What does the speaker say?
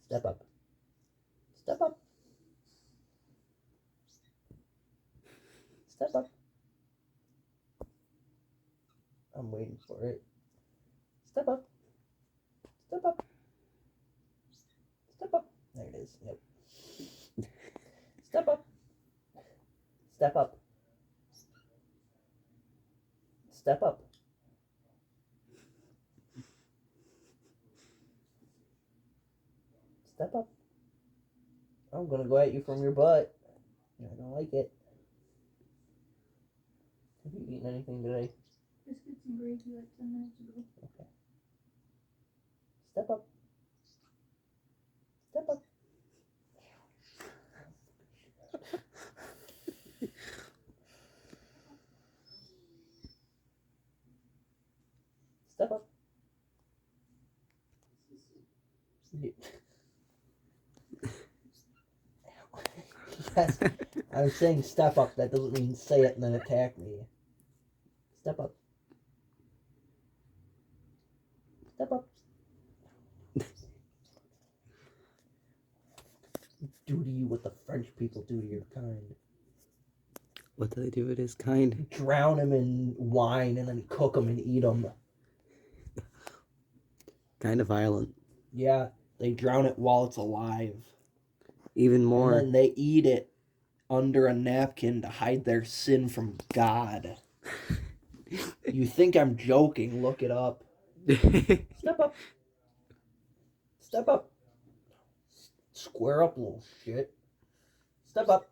Step up. Step up. Step up. I'm waiting for it. Step up. Step up. Step up. There it is. Yep. Step up. Step up. Step up. Step up. I'm gonna go at you from your butt. I don't like it. Have you eaten anything today? Biscuits and gravy like 10 minutes ago. Okay. Step up. Step up. Step up. Yes, I'm saying step up. That doesn't mean say it and then attack me. Step up. Step up. Do to you what the French people do to your kind. What do they do with his kind? Drown him in wine and then cook him and eat him. Kind of violent. Yeah, they drown it while it's alive. Even more. And then they eat it under a napkin to hide their sin from God. You think I'm joking? Look it up. Step up. Step up. Square up, little shit. Step up.